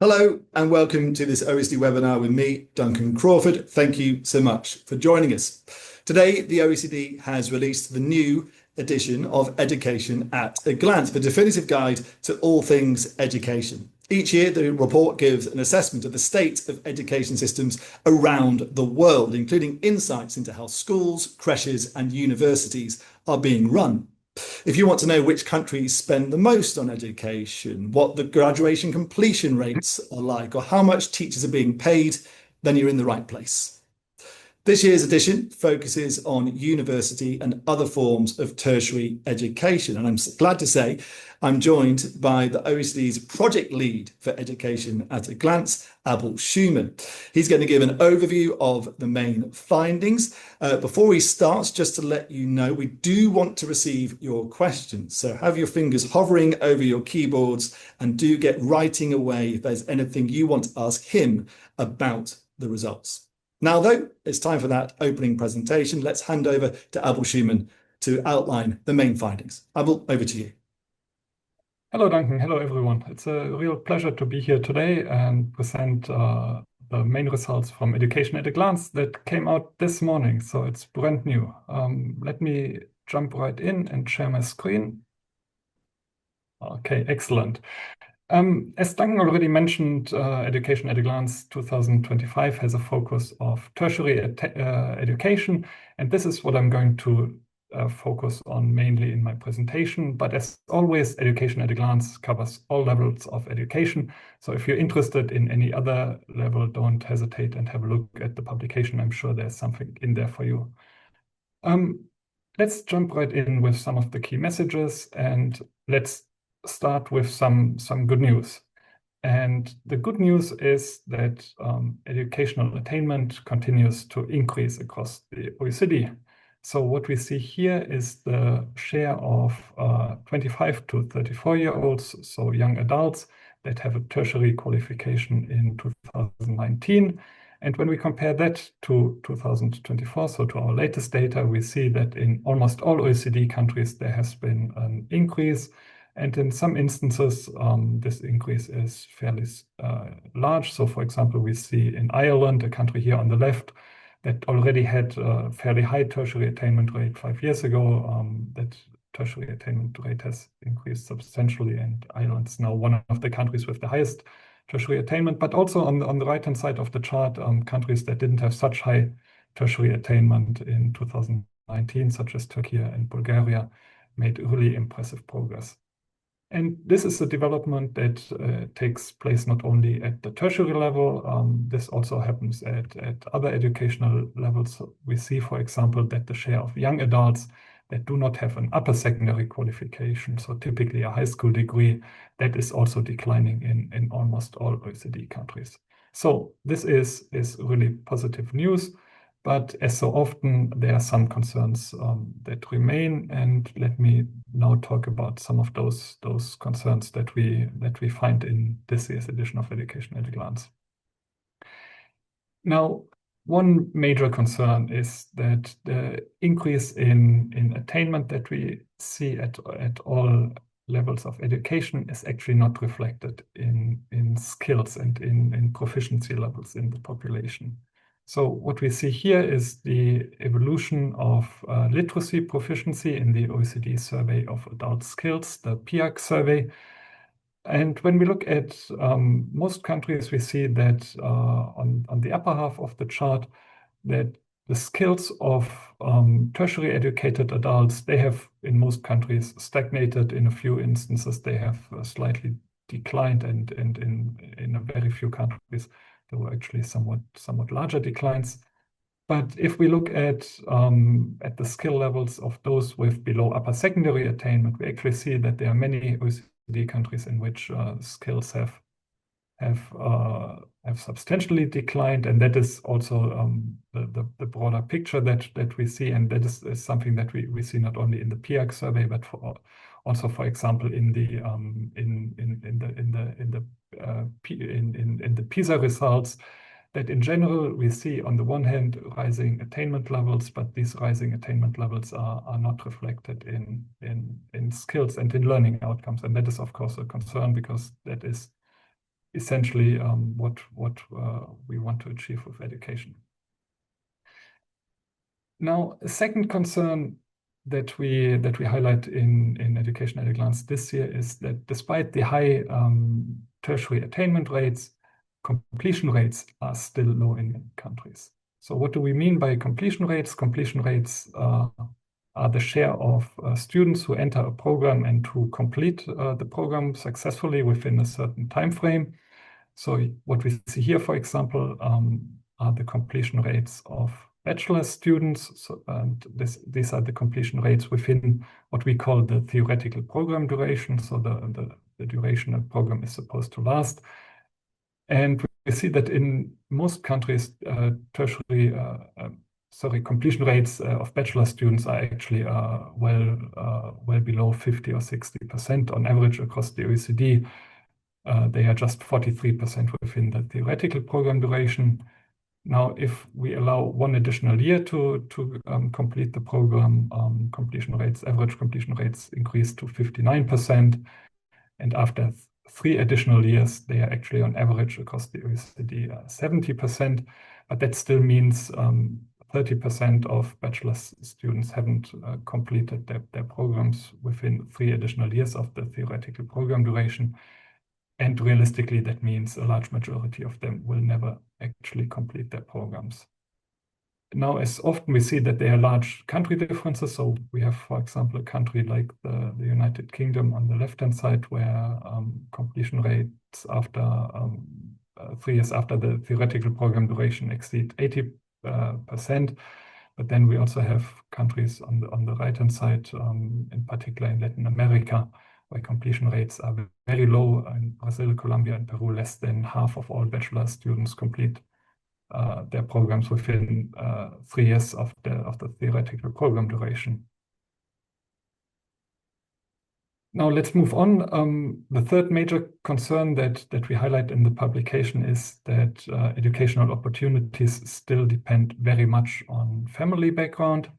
Hello and welcome to this OECD webinar with me, Duncan Crawford. Thank you so much for joining us. Today, the OECD has released the new edition of Education at a Glance, the definitive guide to all things education. Each year, the report gives an assessment of the state of education systems around the world, including insights into how schools, creches, and universities are being run. If you want to know which countries spend the most on education, what the graduation completion rates are like, or how much teachers are being paid, then you're in the right place. This year's edition focuses on university and other forms of tertiary education. And I'm glad to say I'm joined by the OECD's project lead for Education at a Glance, Abel Schumann. He's going to give an overview of the main findings. Before he starts, just to let you know, we do want to receive your questions. So have your fingers hovering over your keyboards and do get writing away if there's anything you want to ask him about the results. Now, though, it's time for that opening presentation. Let's hand over to Abel Schumann to outline the main findings. Abel, over to you. Hello, Duncan. Hello, everyone. It's a real pleasure to be here today and present the main results from Education at a Glance that came out this morning. So it's brand new. Let me jump right in and share my screen. Okay, excellent. As Duncan already mentioned, Education at a Glance 2025 has a focus of tertiary education, and this is what I'm going to focus on mainly in my presentation. But as always, Education at a Glance covers all levels of education. So if you're interested in any other level, don't hesitate and have a look at the publication. I'm sure there's something in there for you. Let's jump right in with some of the key messages, and let's start with some good news. And the good news is that educational attainment continues to increase across the OECD. So what we see here is the share of 25 to 34-year-olds, so young adults that have a tertiary qualification in 2019. And when we compare that to 2024, so to our latest data, we see that in almost all OECD countries, there has been an increase. And in some instances, this increase is fairly large. So for example, we see in Ireland, a country here on the left, that already had a fairly high tertiary attainment rate 5 years ago. That tertiary attainment rate has increased substantially, and Ireland is now one of the countries with the highest tertiary attainment. But also on the right-hand side of the chart, countries that didn't have such high tertiary attainment in 2019, such as Turkey and Bulgaria, made really impressive progress. And this is a development that takes place not only at the tertiary level, this also happens at other educational levels. We see, for example, that the share of young adults that do not have an upper secondary qualification, so typically a high school degree, that is also declining in almost all OECD countries. So this is really positive news. But as so often, there are some concerns that remain, and let me now talk about some of those concerns that we find in this year's edition of Education at a Glance. Now, one major concern is that the increase in attainment that we see at all levels of education is actually not reflected in skills and in proficiency levels in the population. So what we see here is the evolution of literacy proficiency in the OECD Survey of Adult Skills, the PIAC survey. And when we look at most countries, we see that on the upper half of the chart, that the skills of tertiary educated adults, they have in most countries stagnated. In a few instances, they have slightly declined, and in a very few countries, there were actually somewhat larger declines. But if we look at the skill levels of those with below upper secondary attainment, we actually see that there are many OECD countries in which skills have substantially declined, and that is also the broader picture that we see, and that is something that we see not only in the PIAC survey, but also, for example, in the PISA results. That in general we see on the one hand rising attainment levels, but these rising attainment levels are not reflected in skills and in learning outcomes, and that is of course a concern because that is essentially what we want to achieve with education. Now, a second concern that we highlight in Education at a Glance this year is that despite the high tertiary attainment rates, completion rates are still low in many countries. So what do we mean by completion rates? Completion rates are the share of students who enter a program and who complete the program successfully within a certain time frame. So what we see here, for example, are the completion rates of bachelor students. So, and these are the completion rates within what we call the theoretical program duration. So the duration a program is supposed to last. And we see that in most countries, completion rates of bachelor students are actually well below 50 or 60% on average across the OECD. They are just 43% within the theoretical program duration. Now, if we allow one additional year to complete the program, average completion rates increase to 59%. And after 3 additional years, they are actually on average across the OECD 70%. But that still means 30% of bachelor students haven't completed their programs within 3 additional years of the theoretical program duration. And realistically, that means a large majority of them will never actually complete their programs. Now, as often we see that there are large country differences. So we have, for example, a country like the United Kingdom on the left-hand side, where completion rates after 3 years after the theoretical program duration exceed 80%. But then we also have countries on the right-hand side, in particular in Latin America, where completion rates are very low. In Brazil, Colombia, and Peru, less than half of all bachelor students complete their programs within 3 years of the theoretical program duration. Now let's move on. The third major concern that we highlight in the publication is that educational opportunities still depend very much on family background.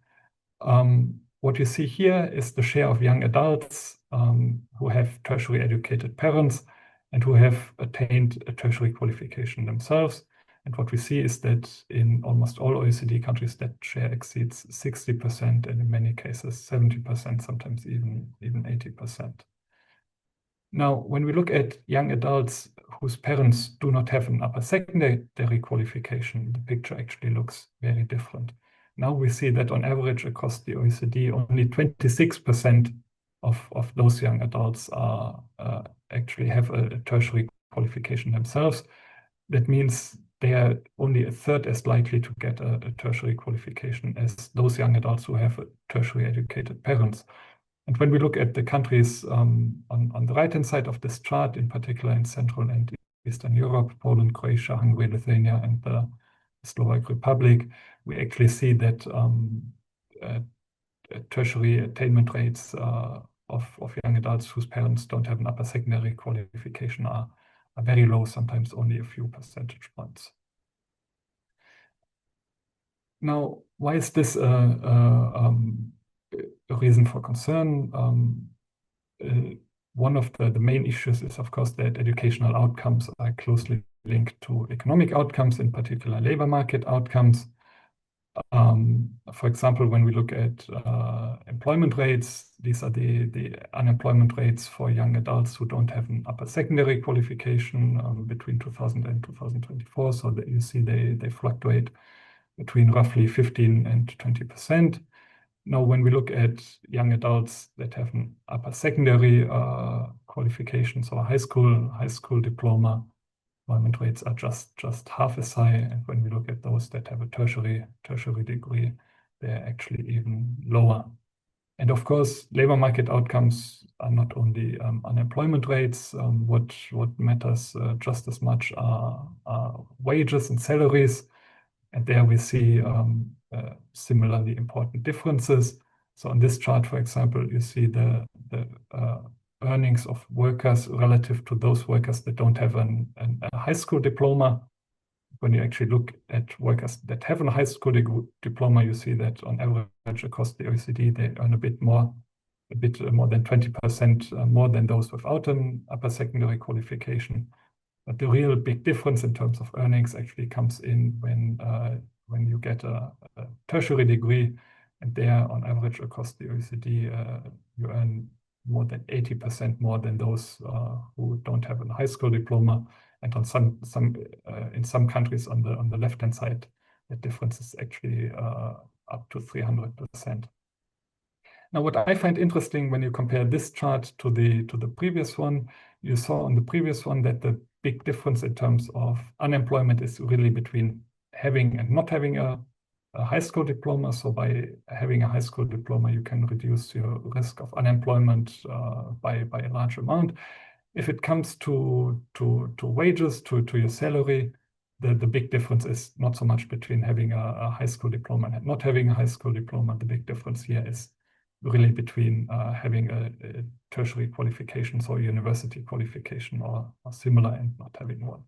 What you see here is the share of young adults who have tertiary educated parents and who have attained a tertiary qualification themselves. And what we see is that in almost all OECD countries, that share exceeds 60%, and in many cases 70%, sometimes even 80%. Now, when we look at young adults whose parents do not have an upper secondary qualification, the picture actually looks very different. Now we see that on average across the OECD, only 26% of those young adults are actually have a tertiary qualification themselves. That means they are only a third as likely to get a tertiary qualification as those young adults who have tertiary educated parents. And when we look at the countries on the right-hand side of this chart, in particular in Central and Eastern Europe, Poland, Croatia, Hungary, Lithuania, and the Slovak Republic, we actually see that tertiary attainment rates of young adults whose parents don't have an upper secondary qualification are very low, sometimes only a few percentage points. Now, why is this a reason for concern? One of the main issues is, of course, that educational outcomes are closely linked to economic outcomes, in particular labor market outcomes. For example, when we look at employment rates, these are the unemployment rates for young adults who don't have an upper secondary qualification between 2000 and 2024. So that you see they fluctuate between roughly 15 and 20%. Now, when we look at young adults that have an upper secondary qualification, so a high school diploma, employment rates are just half as high. And when we look at those that have a tertiary degree, they're actually even lower. And of course, labor market outcomes are not only unemployment rates. What matters just as much are wages and salaries. And there we see similarly important differences. So on this chart, for example, you see the earnings of workers relative to those workers that don't have a high school diploma. When you actually look at workers that have a high school diploma, you see that on average across the OECD, they earn a bit more than 20% more than those without an upper secondary qualification. But the real big difference in terms of earnings actually comes in when you get a tertiary degree, and there, on average, across the OECD, you earn more than 80% more than those who don't have a high school diploma. And on in some countries on the left-hand side, the difference is actually up to 300%. Now, what I find interesting when you compare this chart to the previous one, you saw on the previous one that the big difference in terms of unemployment is really between having and not having a high school diploma. So by having a high school diploma, you can reduce your risk of unemployment by a large amount. If it comes to wages, to your salary, the big difference is not so much between having a high school diploma and not having a high school diploma. The big difference here is really between having a tertiary qualification, so a university qualification or similar, and not having one.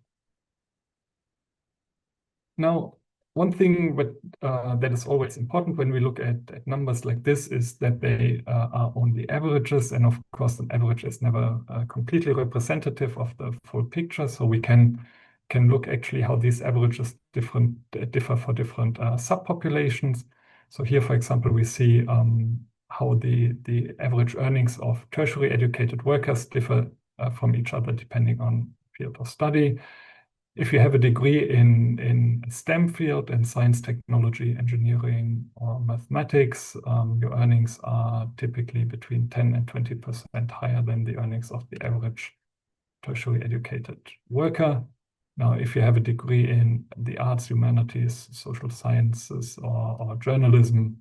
Now, one thing that is always important when we look at numbers like this is that they are only averages, and of course an average is never completely representative of the full picture. So we can look actually how these averages differ for different subpopulations. So here, for example, we see how the average earnings of tertiary educated workers differ from each other depending on field of study. If you have a degree in STEM field, in science, technology, engineering, or mathematics, your earnings are typically between 10 and 20% higher than the earnings of the average tertiary educated worker. Now, if you have a degree in the arts, humanities, social sciences, or journalism,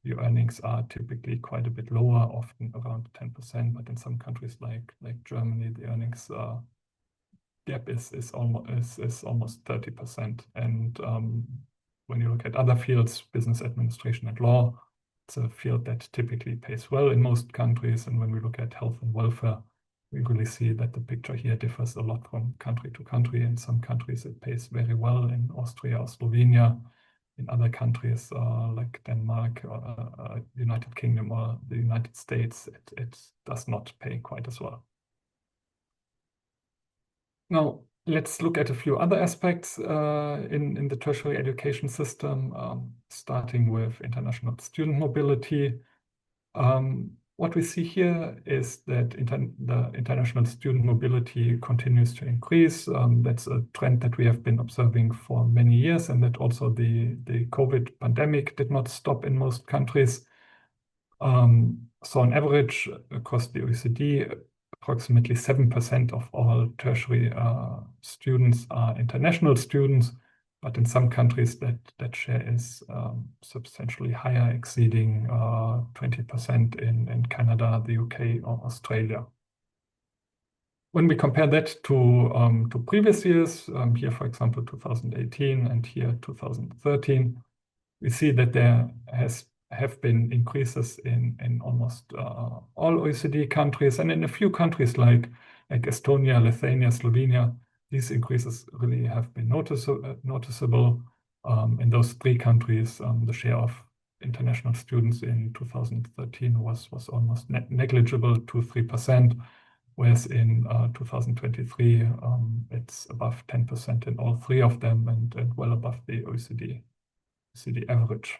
your earnings are typically quite a bit lower, often around 10%, but in some countries like Germany, the earnings gap is almost 30%. And when you look at other fields, business administration and law, it's a field that typically pays well in most countries. And when we look at health and welfare, we really see that the picture here differs a lot from country to country. In some countries, it pays very well, in Austria or Slovenia. In other countries like Denmark, or United Kingdom, or the United States, it does not pay quite as well. Now, let's look at a few other aspects in the tertiary education system, starting with international student mobility. What we see here is that the international student mobility continues to increase. That's a trend that we have been observing for many years, and that also the COVID pandemic did not stop in most countries. So on average, across the OECD, approximately 7% of all tertiary students are international students, but in some countries that share is substantially higher, exceeding 20% in Canada, the UK, or Australia. When we compare that to previous years, here, for example, 2018, and here 2013, we see that there have been increases in almost all OECD countries, and in a few countries like Estonia, Lithuania, Slovenia, these increases really have been noticeable. In those three countries, the share of international students in 2013 was almost negligible, 2-3%, whereas in 2023, it's above 10% in all three of them, and well above the OECD average.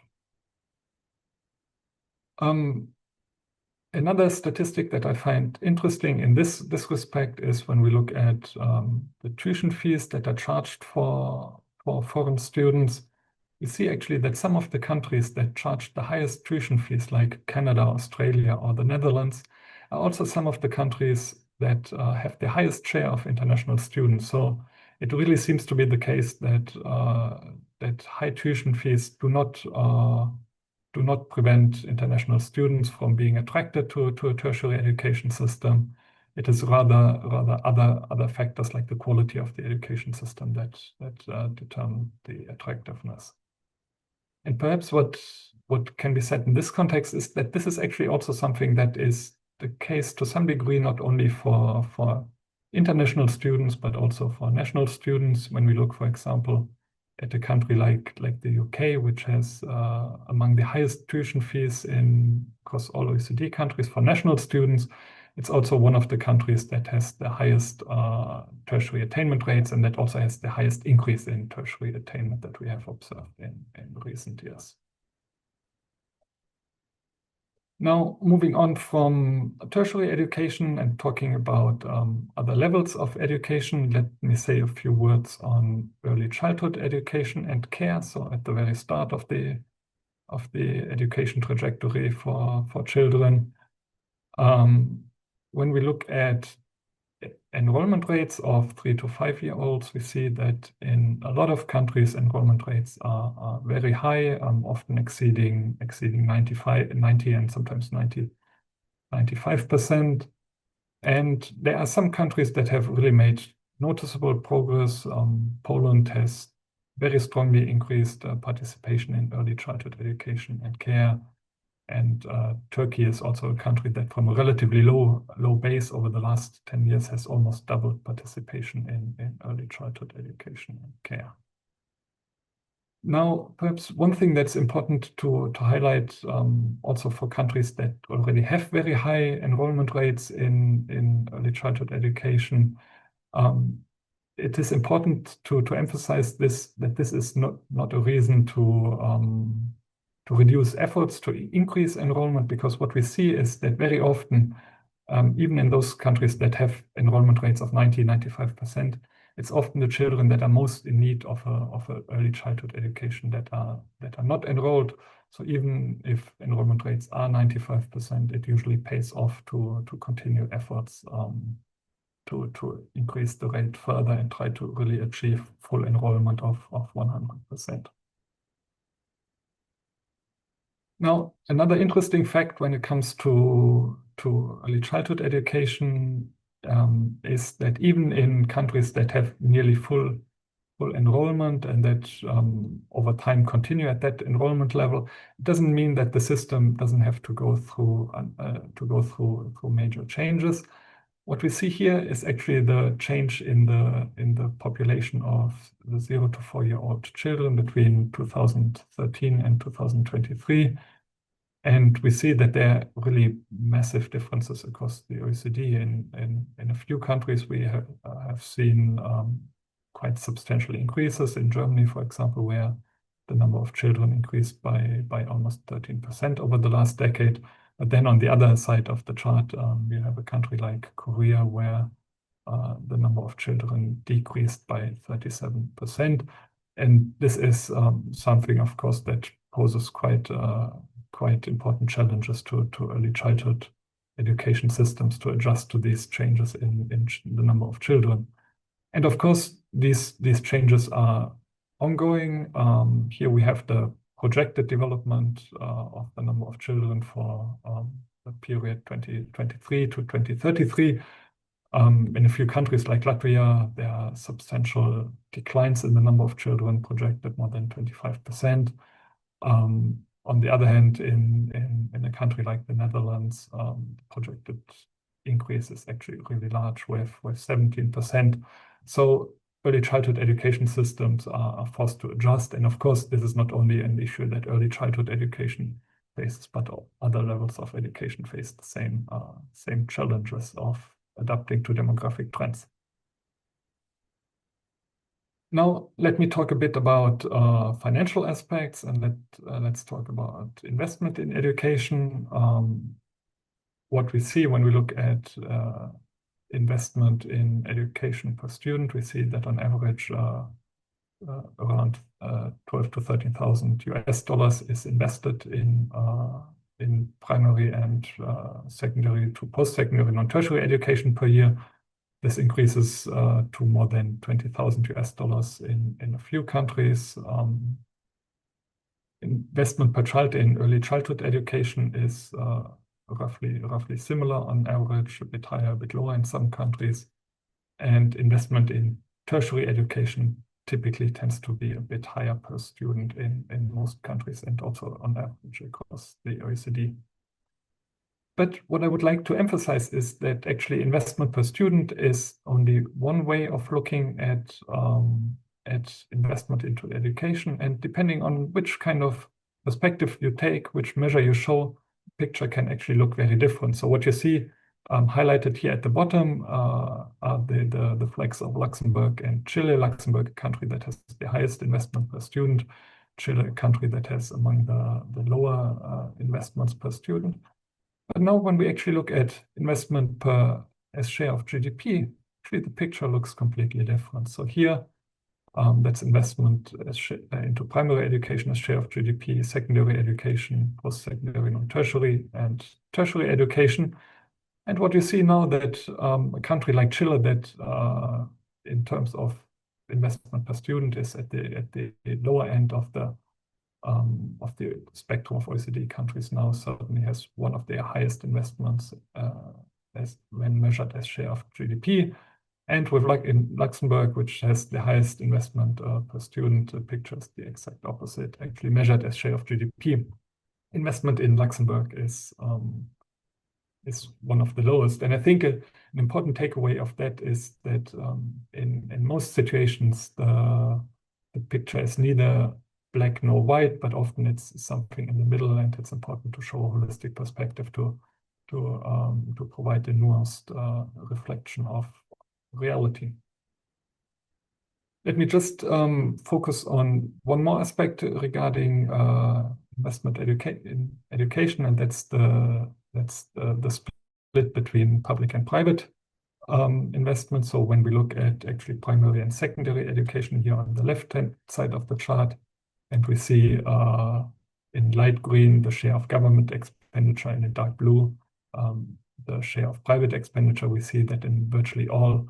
Another statistic that I find interesting in this respect is when we look at the tuition fees that are charged for foreign students. We see actually that some of the countries that charge the highest tuition fees, like Canada, Australia, or the Netherlands, are also some of the countries that have the highest share of international students. So it really seems to be the case that high tuition fees do not prevent international students from being attracted to a tertiary education system. It is rather other factors like the quality of the education system that determine the attractiveness. And perhaps what can be said in this context is that this is actually also something that is the case to some degree, not only for international students, but also for national students. When we look, for example, at a country like the UK, which has among the highest tuition fees across all OECD countries for national students, It's also one of the countries that has the highest tertiary attainment rates, and that also has the highest increase in tertiary attainment that we have observed in recent years. Now, moving on from tertiary education and talking about other levels of education, let me say a few words on early childhood education and care. So at the very start of the education trajectory for children. When we look at enrollment rates of 3 to 5 year olds, we see that in a lot of countries, enrollment rates are very high, often exceeding 90 and sometimes 95%. And there are some countries that have really made noticeable progress. Poland has very strongly increased participation in early childhood education and care. And Turkey is also a country that from a relatively low base over the last 10 years has almost doubled participation in early childhood education and care. Now, perhaps one thing that's important to highlight also for countries that already have very high enrollment rates in early childhood education, it is important to emphasize that this is not a reason to reduce efforts to increase enrollment, because what we see is that very often, even in those countries that have enrollment rates of 95%, it's often the children that are most in need of a early childhood education that are not enrolled. So even if enrollment rates are 95%, it usually pays off to continue efforts to increase the rate further and try to really achieve full enrollment of 100%. Now, another interesting fact when it comes to early childhood education is that even in countries that have nearly full enrollment and that over time continue at that enrollment level, it doesn't mean that the system doesn't have to go through major changes. What we see here is actually the change in the population of the 0 to 4 year old children between 2013 and 2023. And we see that there are really massive differences across the OECD. In a few countries, we have seen quite substantial increases. In Germany, for example, where the number of children increased by almost 13% over the last decade. But then on the other side of the chart, we have a country like Korea where the number of children decreased by 37%. And this is something, of course, that poses quite important challenges to early childhood education systems to adjust to these changes in the number of children. And of course, these changes are ongoing. Here we have the projected development of the number of children for the period 2023 to 2033. In a few countries like Latvia, there are substantial declines in the number of children, projected more than 25%. On the other hand, in a country like the Netherlands, the projected increase is actually really large with 17%. So early childhood education systems are forced to adjust. And of course, this is not only an issue that early childhood education faces, but other levels of education face the same challenges of adapting to demographic trends. Now, let me talk a bit about financial aspects, and let's talk about investment in education. What we see when we look at investment in education per student, we see that on average around 12 to 13,000 US dollars is invested in primary and secondary to post-secondary non-tertiary education per year. This increases to more than 20,000 US dollars in a few countries. Investment per child in early childhood education is roughly similar on average, a bit higher, a bit lower in some countries. And investment in tertiary education typically tends to be a bit higher per student in most countries and also on average across the OECD. But what I would like to emphasize is that actually investment per student is only one way of looking at investment into education. And depending on which kind of perspective you take, which measure you show, the picture can actually look very different. So what you see Highlighted here at the bottom are the flags of Luxembourg and Chile. Luxembourg, a country that has the highest investment per student. Chile, a country that has among the lower investments per student. But now when we actually look at investment as share of GDP, actually the picture looks completely different. So here, that's investment into primary education as share of GDP, secondary education, post-secondary, non-tertiary, and tertiary education. And what you see now that a country like Chile that in terms of investment per student is at the lower end of the spectrum of OECD countries now, certainly has one of their highest investments when measured as share of GDP. And with like in Luxembourg, which has the highest investment per student, the picture is the exact opposite, actually measured as share of GDP. Investment in Luxembourg is one of the lowest. And I think an important takeaway of that is that in most situations, the picture is neither black nor white, but often it's something in the middle, and it's important to show a holistic perspective to provide a nuanced reflection of reality. Let me just focus on one more aspect regarding investment in education, and that's the split between public and private investment. So when we look at actually primary and secondary education here on the left-hand side of the chart, and we see in light green the share of government expenditure, and in dark blue the share of private expenditure, we see that in virtually all,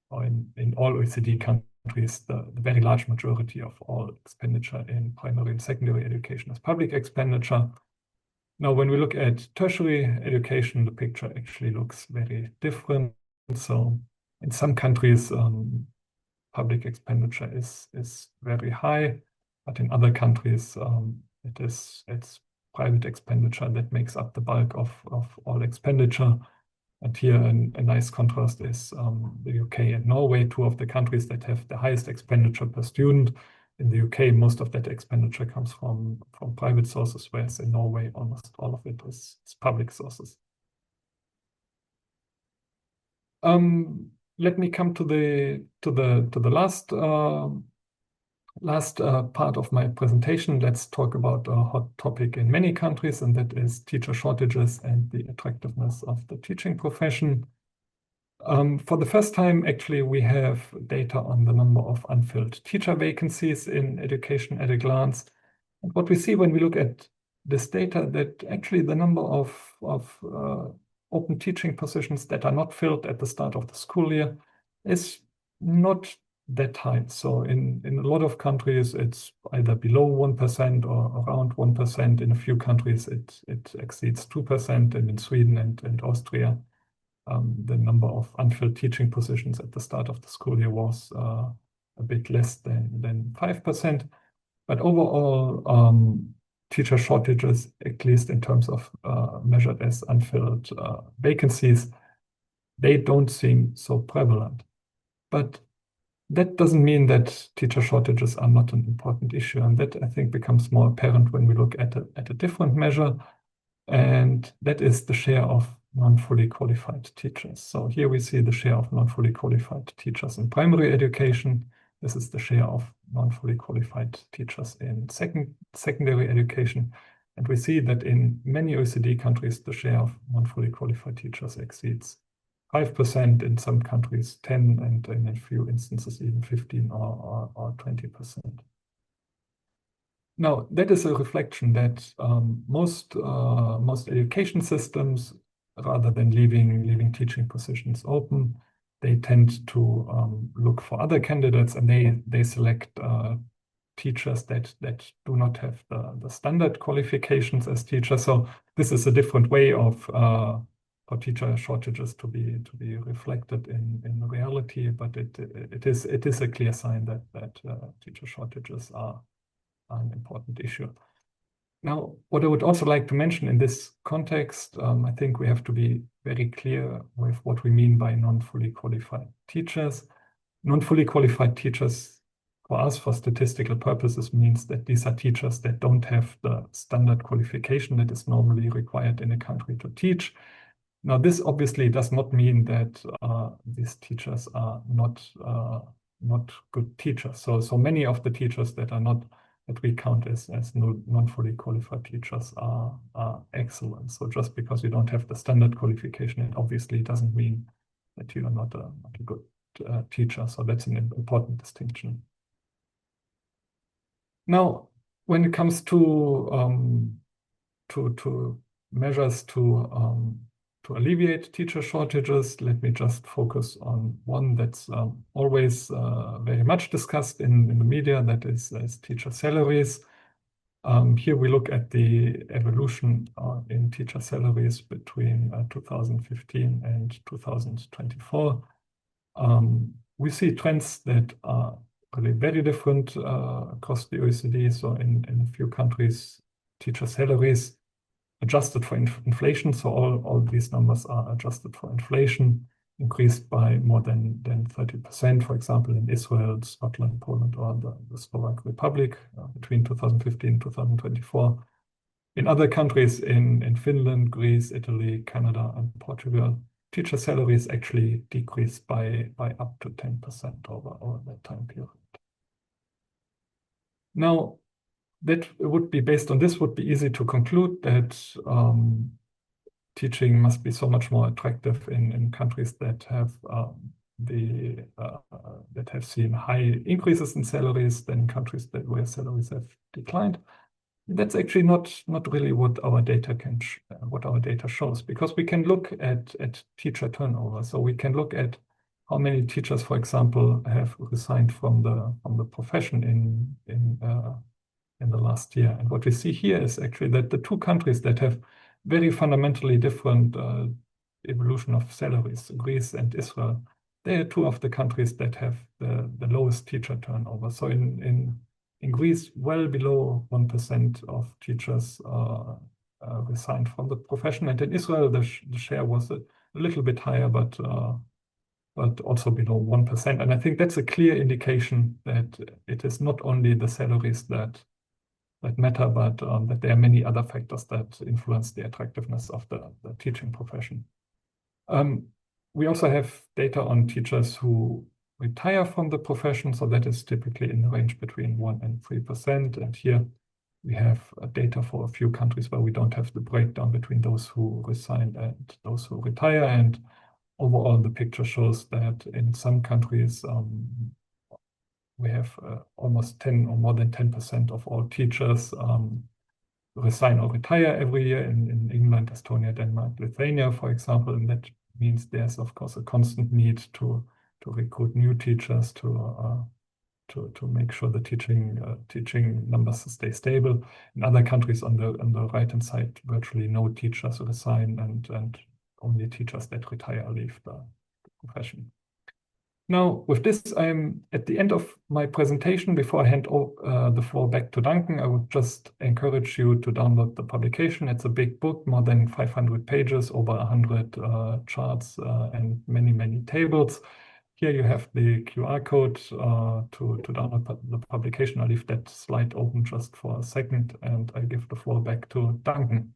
or in all OECD countries, the very large majority of all expenditure in primary and secondary education is public expenditure. Now, when we look at tertiary education, the picture actually looks very different. So in some countries, public expenditure is very high, but in other countries, it's private expenditure that makes up the bulk of all expenditure. And here a nice contrast is the UK and Norway, two of the countries that have the highest expenditure per student. In the UK, most of that expenditure comes from private sources, whereas in Norway, almost all of it is public sources. Let me come to the last part of my presentation. Let's talk about a hot topic in many countries, and that is teacher shortages and the attractiveness of the teaching profession. For the first time, actually, we have data on the number of unfilled teacher vacancies in education at a glance. And what we see when we look at this data, that actually the number of open teaching positions that are not filled at the start of the school year is not that high. So in a lot of countries, it's either below 1% or around 1%. In a few countries, it exceeds 2%. And in Sweden and Austria, the number of unfilled teaching positions at the start of the school year was a bit less than 5%. But overall, teacher shortages, at least in terms of measured as unfilled vacancies, they don't seem so prevalent. But that doesn't mean that teacher shortages are not an important issue. And that, I think, becomes more apparent when we look at a different measure. And that is the share of non-fully qualified teachers. So here we see the share of non-fully qualified teachers in primary education. This is the share of non-fully qualified teachers in secondary education. And we see that in many OECD countries, the share of non-fully qualified teachers exceeds 5%, in some countries 10%, and in a few instances even 15 or 20%. Now, that is a reflection that most education systems, rather than leaving teaching positions open, they tend to look for other candidates, and they select teachers that do not have the standard qualifications as teachers. So this is a different way of for teacher shortages to be reflected in reality, but it is a clear sign that teacher shortages are an important issue. Now, what I would also like to mention in this context, I think we have to be very clear with what we mean by non-fully qualified teachers. Non-fully qualified teachers, for us, for statistical purposes, means that these are teachers that don't have the standard qualification that is normally required in a country to teach. Now, this obviously does not mean that these teachers are not good teachers. So many of the teachers that are not that we count as non-fully qualified teachers are excellent. So just because you don't have the standard qualification, it obviously doesn't mean that you are not a good teacher. So that's an important distinction. Now, when it comes to measures to alleviate teacher shortages, let me just focus on one that's always very much discussed in the media, that is teacher salaries. Here we look at the evolution in teacher salaries between 2015 and 2024. We see trends that are really very different across the OECD. So in a few countries, teacher salaries adjusted for inflation, so all these numbers are adjusted for inflation, increased by more than 30%, for example, in Israel, Scotland, Poland, or the Slovak Republic between 2015 and 2024. In other countries, in Finland, Greece, Italy, Canada, and Portugal, teacher salaries actually decreased by up to 10% over that time period. Now, that would be based on this would be easy to conclude that teaching must be so much more attractive in countries that have that have seen high increases in salaries than countries where salaries have declined. That's actually not really what our data shows, because we can look at teacher turnover. So we can look at how many teachers, for example, have resigned from the profession in the last year. And what we see here is actually that the two countries that have very fundamentally different evolution of salaries, Greece and Israel, they are two of the countries that have the lowest teacher turnover. So in Greece, well below 1% of teachers resigned from the profession. And in Israel, the share was a little bit higher, but also below 1%. And I think that's a clear indication that it is not only the salaries that matter, but that there are many other factors that influence the attractiveness of the teaching profession. We also have data on teachers who retire from the profession, so that is typically in the range between 1% and 3%. And here we have data for a few countries where we don't have the breakdown between those who resign and those who retire. And overall, the picture shows that in some countries, we have almost 10 or more than 10% of all teachers resign or retire every year in England, Estonia, Denmark, Lithuania, for example. And that means there's, of course, a constant need to recruit new teachers to make sure the teaching numbers stay stable. In other countries on the right-hand side, virtually no teachers resign, and only teachers that retire leave the profession. Now, with this, I am at the end of my presentation. Before I hand the floor back to Duncan, I would just encourage you to download the publication. It's a big book, more than 500 pages, over 100 charts, and many tables. Here you have the QR code to download the publication. I'll leave that slide open just for a second, and I give the floor back to Duncan.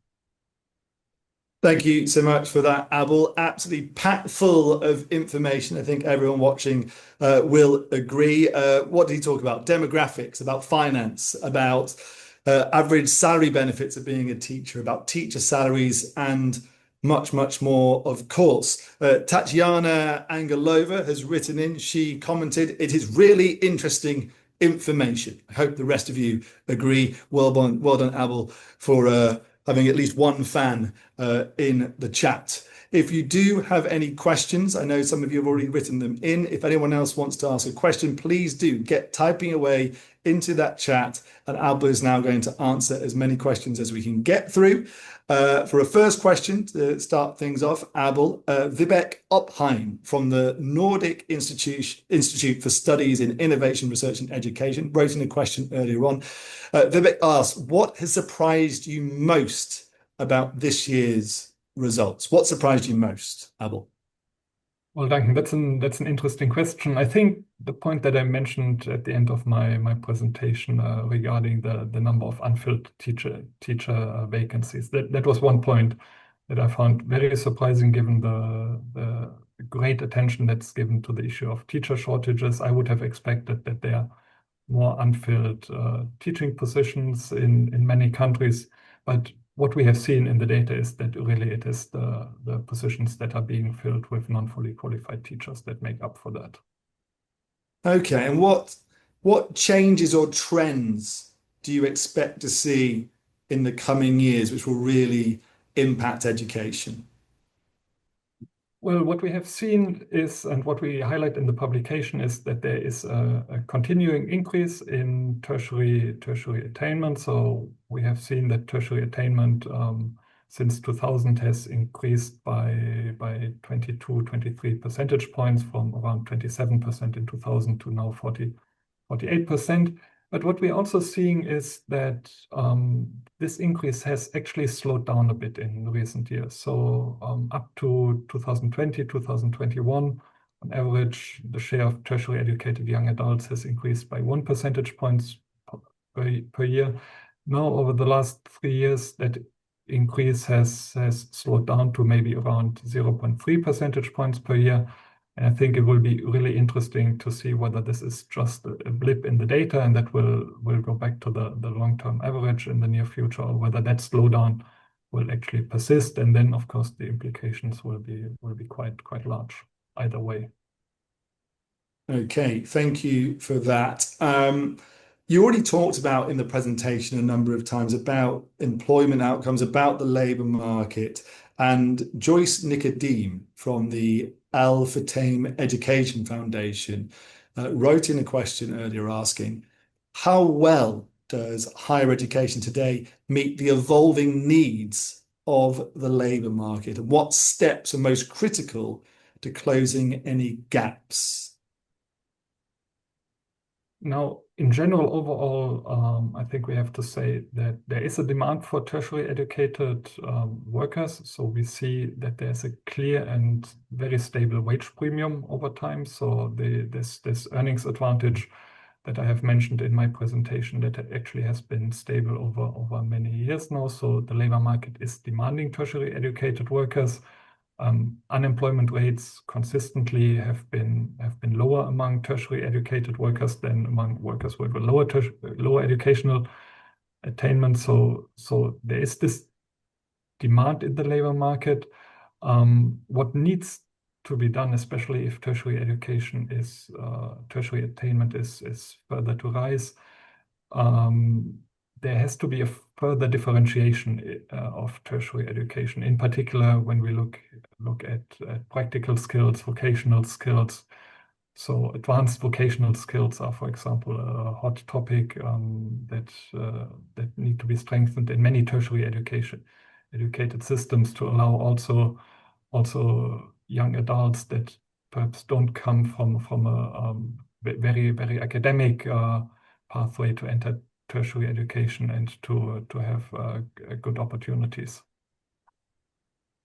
Thank you so much for that, Abel. Absolutely packed full of information. I think everyone watching will agree. What did he talk about? Demographics, about finance, about average salary benefits of being a teacher, about teacher salaries, and much more, of course. Tatiana Angelova has written in, she commented, "It is really interesting information." I hope the rest of you agree. Well done, Abel, for having at least one fan in the chat. If you do have any questions, I know some of you have already written them in. If anyone else wants to ask a question, please do get typing away into that chat, and Abel is now going to answer as many questions as we can get through. For a first question to start things off, Abel, Vibeke Opheim from the Nordic Institute for Studies in Innovation, Research and Education wrote in a question earlier on. Vibeke asks, what has surprised you most about this year's results? What surprised you most, Abel? Well, Duncan, that's an interesting question. I think the point that I mentioned at the end of my presentation regarding the number of unfilled teacher vacancies, that was one point that I found very surprising given the great attention that's given to the issue of teacher shortages. I would have expected that there are more unfilled teaching positions in many countries. But what we have seen in the data is that really it is the positions that are being filled with non-fully qualified teachers that make up for that. Okay, and what changes or trends do you expect to see in the coming years, which will really impact education? Well, what we have seen is, and what we highlight in the publication is that there is a continuing increase in tertiary attainment. So we have seen that tertiary attainment since 2000 has increased by 22, 23 percentage points from around 27% in 2000 to now 48%. But what we're also seeing is that this increase has actually slowed down a bit in recent years. So up to 2020, 2021, on average, the share of tertiary educated young adults has increased by 1 percentage points per year. Now, over the last 3 years, that increase has slowed down to maybe around 0.3 percentage points per year. And I think it will be really interesting to see whether this is just a blip in the data and that will go back to the long-term average in the near future, or whether that slowdown will actually persist. And then, of course, the implications will be quite large either way. Okay, thank you for that. You already talked about in the presentation a number of times about employment outcomes, about the labour market, and Joyce Nicodeme from the Al Futtaim Education Foundation wrote in a question earlier asking, how well does higher education today meet the evolving needs of the labour market? And what steps are most critical to closing any gaps? Now, in general, overall, I think we have to say that there is a demand for tertiary educated workers. So we see that there's a clear and very stable wage premium over time. So this earnings advantage that I have mentioned in my presentation that actually has been stable over many years now. So the labor market is demanding tertiary educated workers. Unemployment rates consistently have been lower among tertiary educated workers than among workers with a lower educational attainment. So there is this demand in the labor market. What needs to be done, especially if tertiary attainment is further to rise, there has to be a further differentiation of tertiary education, in particular when we look at practical skills, vocational skills. So advanced vocational skills are, for example, a hot topic that need to be strengthened in many tertiary educated systems to allow also young adults that perhaps don't come from a very academic pathway to enter tertiary education and to have good opportunities.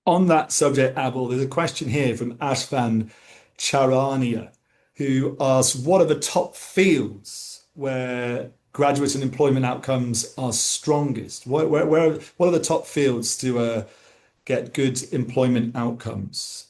On that subject, Abel, there's a question here from Ashvan Charania, who asks, what are the top fields where graduate and employment outcomes are strongest? What are the top fields to get good employment outcomes?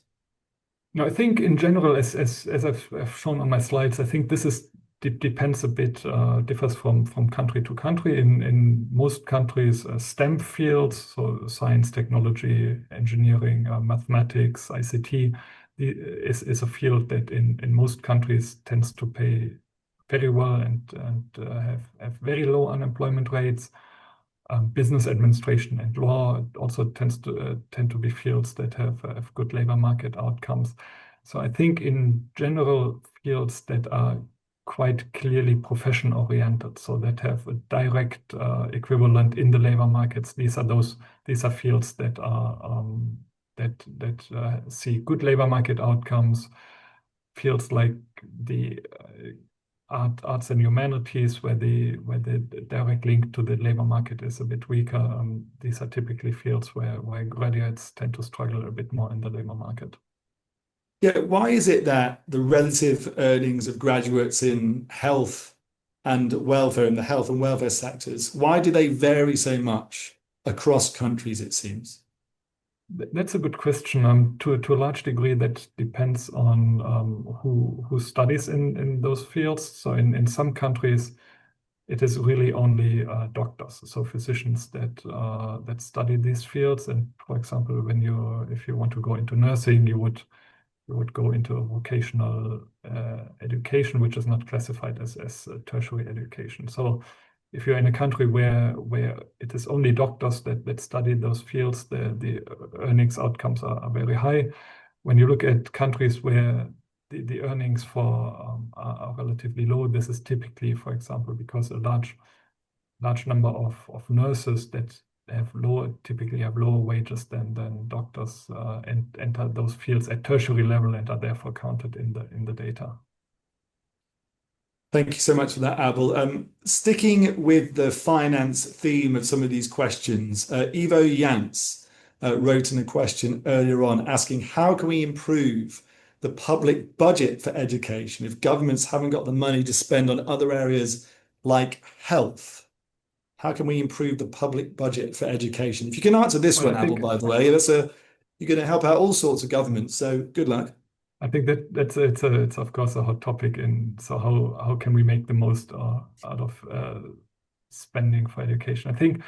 No, I think in general, as I've shown on my slides, I think this depends a bit, differs from country to country. In most countries, STEM fields, so science, technology, engineering, mathematics, ICT, is a field that in most countries tends to pay very well and have very low unemployment rates. Business administration and law also tend to be fields that have good labor market outcomes. So I think in general, fields that are quite clearly profession oriented, so that have a direct equivalent in the labor markets. These are fields that are that see good labor market outcomes. Fields like the arts and humanities, where the direct link to the labor market is a bit weaker. These are typically fields where graduates tend to struggle a bit more in the labor market. Yeah, why is it that the relative earnings of graduates in health and welfare, in the health and welfare sectors, why do they vary so much across countries, it seems? That's a good question. To a large degree, that depends on who studies in those fields. So in some countries, it is really only doctors, so physicians that study these fields. And for example, if you want to go into nursing, you would go into a vocational education, which is not classified as tertiary education. So if you're in a country where it is only doctors that study those fields, the earnings outcomes are very high. When you look at countries where the earnings are relatively low, this is typically, for example, because a large number of nurses that typically have lower wages than doctors and enter those fields at tertiary level and are therefore counted in the data. Thank you so much for that, Abel. Sticking with the finance theme of some of these questions, Ivo Jans wrote in a question earlier on asking, how can we improve the public budget for education if governments haven't got the money to spend on other areas like health? How can we improve the public budget for education? If you can answer this one, Abel, by the way, you're going to help out all sorts of governments. So good luck. I think it's of course a hot topic. And so how can we make the most out of spending for education? I think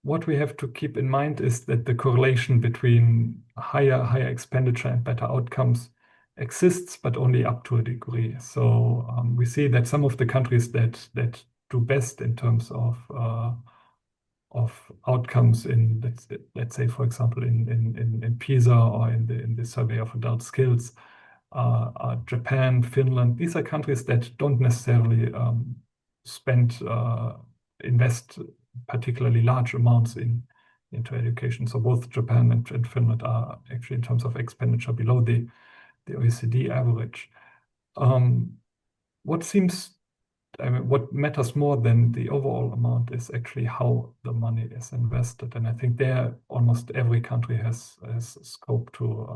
what we have to keep in mind is that the correlation between higher expenditure and better outcomes exists, but only up to a degree. So we see that some of the countries that do best in terms of outcomes in let's say, for example, in PISA or in the survey of adult skills are Japan, Finland. These are countries that don't necessarily invest particularly large amounts into education. So both Japan and Finland are actually, in terms of expenditure, below the OECD average. What matters more than the overall amount is actually how the money is invested. And I think there almost every country has scope to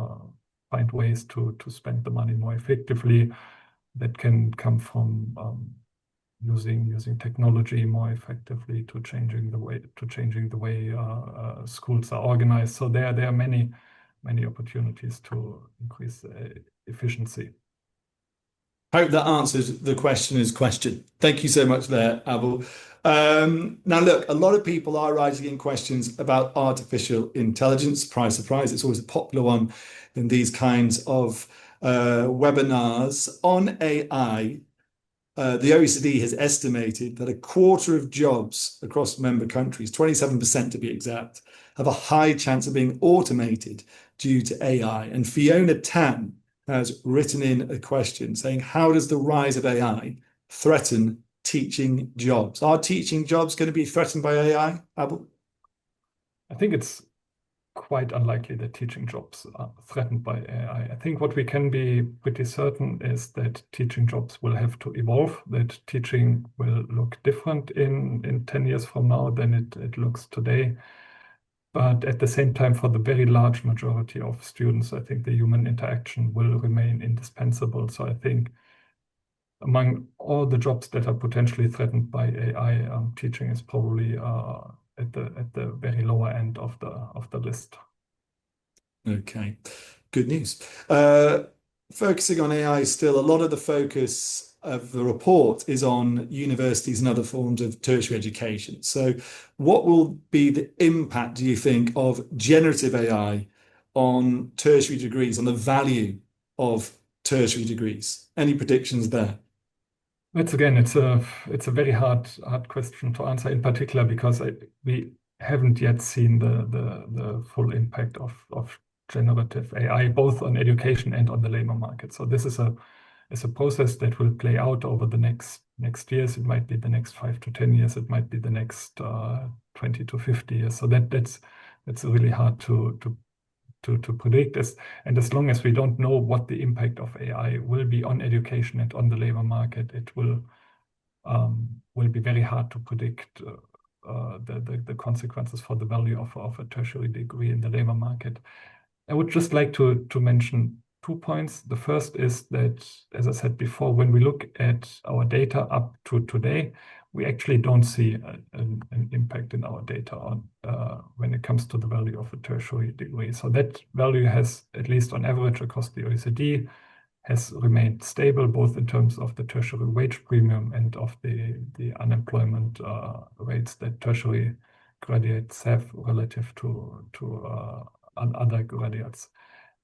find ways to spend the money more effectively. That can come from using technology more effectively to changing the way schools are organized. So there are many opportunities to increase efficiency. Hope that answers the questioner's question. Thank you so much there, Abel. Now, look, a lot of people are raising in questions about artificial intelligence. Surprise, surprise, it's always a popular one in these kinds of webinars. On AI, the OECD has estimated that a quarter of jobs across member countries, 27% to be exact, have a high chance of being automated due to AI. And Fiona Tan has written in a question saying, how does the rise of AI threaten teaching jobs? Are teaching jobs going to be threatened by AI, Abel? I think it's quite unlikely that teaching jobs are threatened by AI. I think what we can be pretty certain is that teaching jobs will have to evolve, that teaching will look different in 10 years from now than it looks today. But at the same time, for the very large majority of students, I think the human interaction will remain indispensable. So I think among all the jobs that are potentially threatened by AI, teaching is probably at the very lower end of the list. Okay, good news. Focusing on AI still, a lot of the focus of the report is on universities and other forms of tertiary education. So what will be the impact, do you think, of generative AI on tertiary degrees, on the value of tertiary degrees? Any predictions there? It's a very hard question to answer, in particular because we haven't yet seen the full impact of generative AI, both on education and on the labor market. So this is a process that will play out over the next years. It might be the next 5 to 10 years. It might be the next 20 to 50 years. So that's really hard to predict. And as long as we don't know what the impact of AI will be on education and on the labor market, it will be very hard to predict the consequences for the value of a tertiary degree in the labor market. I would just like to mention 2 points. The first is that, as I said before, when we look at our data up to today, we actually don't see an impact in our data on when it comes to the value of a tertiary degree. So that value has, at least on average across the OECD, has remained stable, both in terms of the tertiary wage premium and of the unemployment rates that tertiary graduates have relative to other graduates.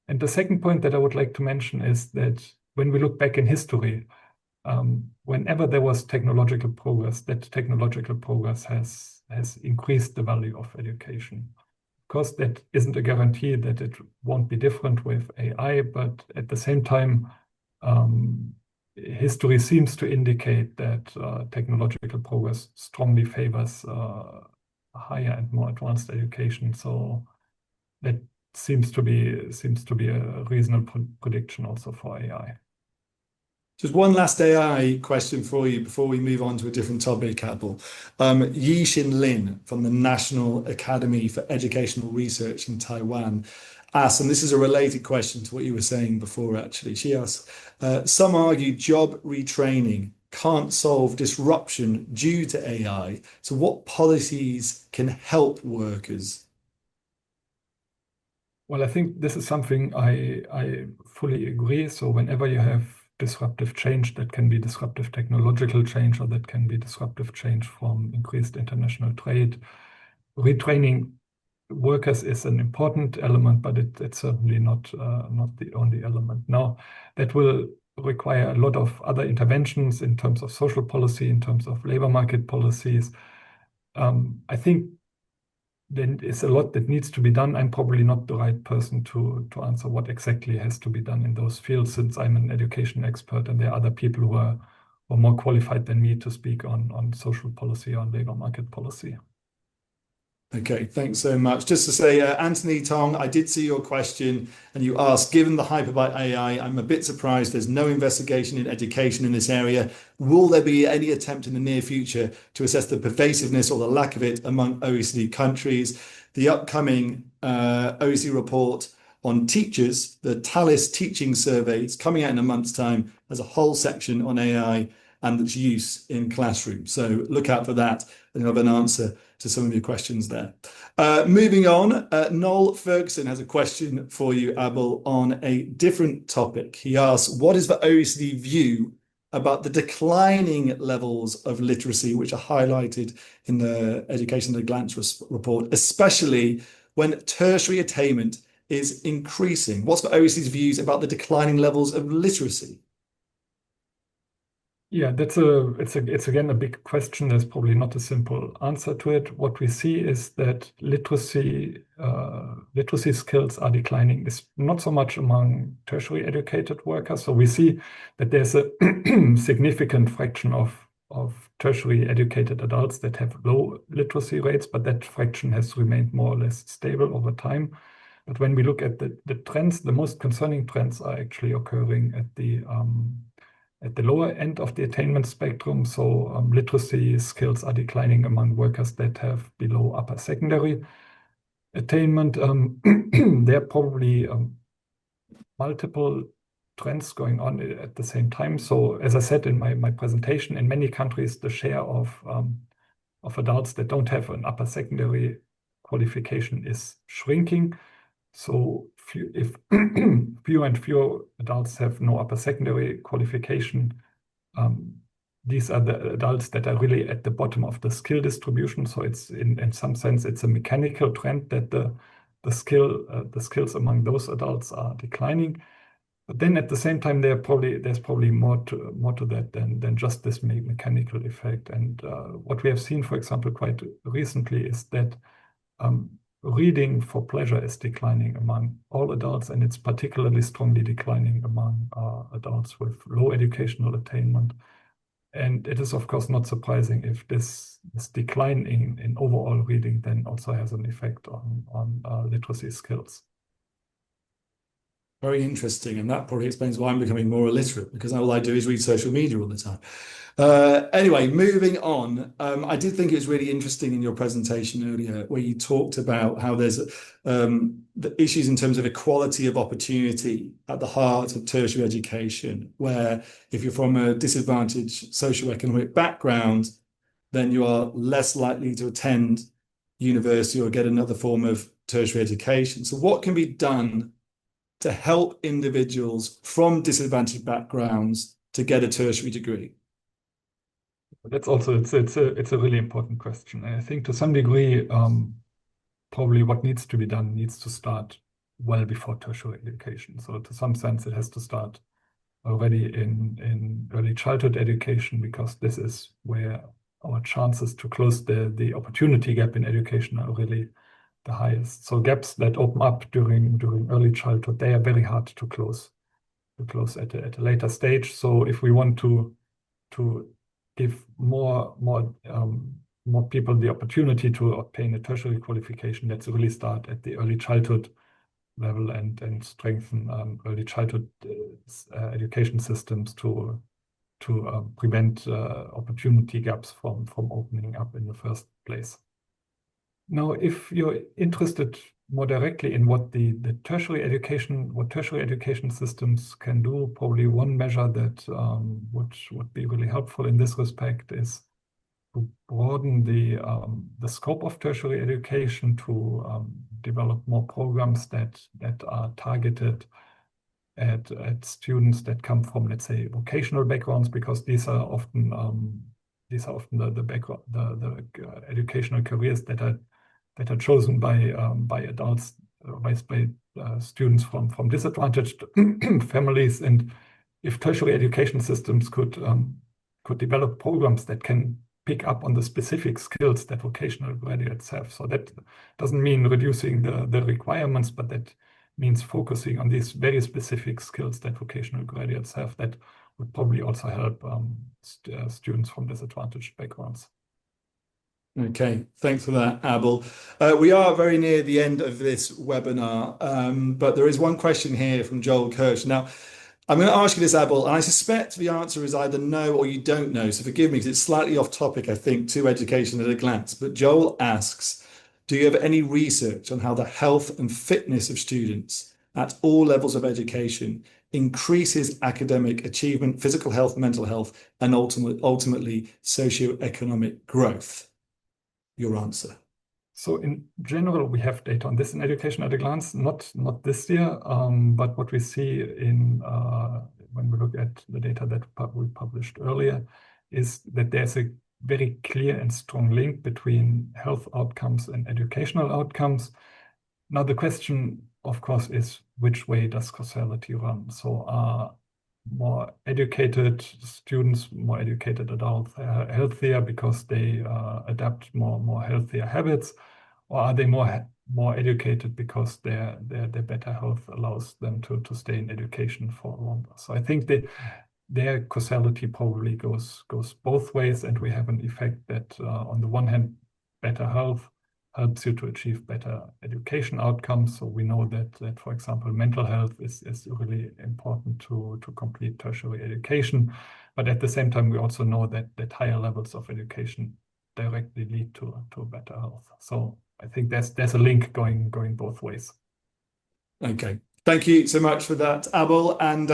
And the second point that I would like to mention is that when we look back in history, whenever there was technological progress, that technological progress has increased the value of education. Of course, that isn't a guarantee that it won't be different with AI, but at the same time, history seems to indicate that technological progress strongly favors higher and more advanced education. So that seems to be a reasonable prediction also for AI. Just one last AI question for you before we move on to a different topic, Abel. Yixin Lin from the National Academy for Educational Research in Taiwan asks, and this is a related question to what you were saying before, actually. She asks, some argue job retraining can't solve disruption due to AI. So what policies can help workers? Well, I think this is something I fully agree. So whenever you have disruptive change, that can be disruptive technological change, or that can be disruptive change from increased international trade, retraining workers is an important element, but it's certainly not the only element. Now, that will require a lot of other interventions in terms of social policy, in terms of labor market policies. I think there is a lot that needs to be done. I'm probably not the right person to answer what exactly has to be done in those fields, since I'm an education expert and there are other people who are more qualified than me to speak on social policy or labor market policy. Okay, thanks so much. Just to say, Anthony Tong, I did see your question and you asked, given the hype about AI, I'm a bit surprised there's no investigation in education in this area. Will there be any attempt in the near future to assess the pervasiveness or the lack of it among OECD countries? The upcoming OECD report on teachers, the TALIS teaching survey, is coming out in a month's time, has a whole section on AI and its use in classrooms. So look out for that and you'll have an answer to some of your questions there. Moving on, Noel Ferguson has a question for you, Abel, on a different topic. He asks, what is the OECD view about the declining levels of literacy, which are highlighted in the Education at a Glance report, especially when tertiary attainment is increasing? What's the OECD's views about the declining levels of literacy? Yeah, it's again a big question. There's probably not a simple answer to it. What we see is that literacy skills are declining. It's not so much among tertiary educated workers. So we see that there's a significant fraction of tertiary educated adults that have low literacy rates, but that fraction has remained more or less stable over time. But when we look at the trends, the most concerning trends are actually occurring at the lower end of the attainment spectrum. So literacy skills are declining among workers that have below upper secondary attainment. There are probably multiple trends going on at the same time. So as I said in my presentation, in many countries, the share of adults that don't have an upper secondary qualification is shrinking. So if fewer and fewer adults have no upper secondary qualification, these are the adults that are really at the bottom of the skill distribution. So it's in some sense, it's a mechanical trend that the skills among those adults are declining. But then at the same time, there's probably more to that than just this mechanical effect. And what we have seen, for example, quite recently is that reading for pleasure is declining among all adults, and it's particularly strongly declining among adults with low educational attainment. And it is, of course, not surprising if this decline in overall reading then also has an effect on literacy skills. Very interesting, and that probably explains why I'm becoming more illiterate, because all I do is read social media all the time. Anyway, moving on. I did think it was really interesting in your presentation earlier, where you talked about how there's the issues in terms of equality of opportunity at the heart of tertiary education, where if you're from a disadvantaged socio-economic background, then you are less likely to attend university or get another form of tertiary education. So what can be done to help individuals from disadvantaged backgrounds to get a tertiary degree? That's also it's a really important question. I think to some degree, probably what needs to be done needs to start well before tertiary education. So to some sense, it has to start already in early childhood education, because this is where our chances to close the opportunity gap in education are really the highest. So gaps that open up during early childhood, they are very hard to close at a later stage. So if we want to give more people the opportunity to obtain a tertiary qualification, let's really start at the early childhood level and strengthen early childhood education systems to prevent opportunity gaps from opening up in the first place. Now, if you're interested more directly in what tertiary education systems can do, probably one measure that would be really helpful in this respect is to broaden the scope of tertiary education, to develop more programs that are targeted at students that come from, let's say, vocational backgrounds, because these are often the educational careers that are chosen by adults, by students from disadvantaged families. And if tertiary education systems could develop programs that can pick up on the specific skills that vocational graduates have, so that doesn't mean reducing the requirements, but that means focusing on these very specific skills that vocational graduates have, that would probably also help students from disadvantaged backgrounds. Okay, thanks for that, Abel. We are very near the end of this webinar, but there is one question here from Joel Kirsch. Now, I'm going to ask you this, Abel, and I suspect the answer is either no or you don't know, so forgive me because it's slightly off topic, I think, to education at a glance. But Joel asks, do you have any research on how the health and fitness of students at all levels of education increases academic achievement, physical health, mental health, and ultimately socio-economic growth? Your answer. So in general, we have data on this in education at a glance, not this year, but what we see when we look at the data that we published earlier is that there's a very clear and strong link between health outcomes and educational outcomes. Now the question, of course, is which way does causality run? So more educated students, more educated adults are healthier because they adapt more healthier habits, or are they more educated because their better health allows them to stay in education for longer? So I think that their causality probably goes both ways, and we have an effect that on the one hand, better health helps you to achieve better education outcomes. So we know that for example, mental health is really important to complete tertiary education. But at the same time, we also know that higher levels of education directly lead to better health. So I think there's a link going both ways. Okay, thank you so much for that, Abel, and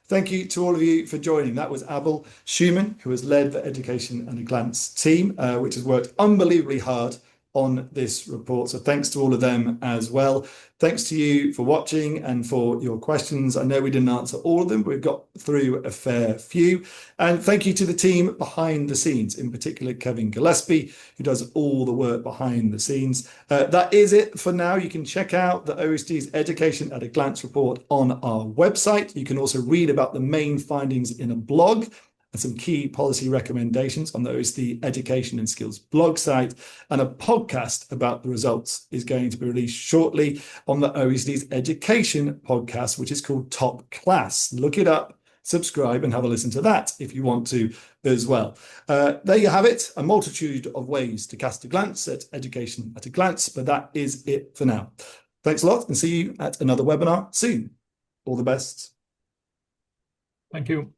thank you to all of you for joining. That was Abel Schumann, who has led the Education at a Glance team, which has worked unbelievably hard on this report. So thanks to all of them as well. Thanks to you for watching and for your questions. I know we didn't answer all of them, but we've got through a fair few. And thank you to the team behind the scenes, in particular Kevin Gillespie, who does all the work behind the scenes. That is it for now. You can check out the OECD's Education at a Glance report on our website. You can also read about the main findings in a blog and some key policy recommendations on the OECD Education and Skills blog site. And a podcast about the results is going to be released shortly on the OECD's Education podcast, which is called Top Class. Look it up, subscribe, and have a listen to that if you want to as well. There you have it, a multitude of ways to cast a glance at Education at a Glance, but that is it for now. Thanks a lot, and see you at another webinar soon. All the best. Thank you.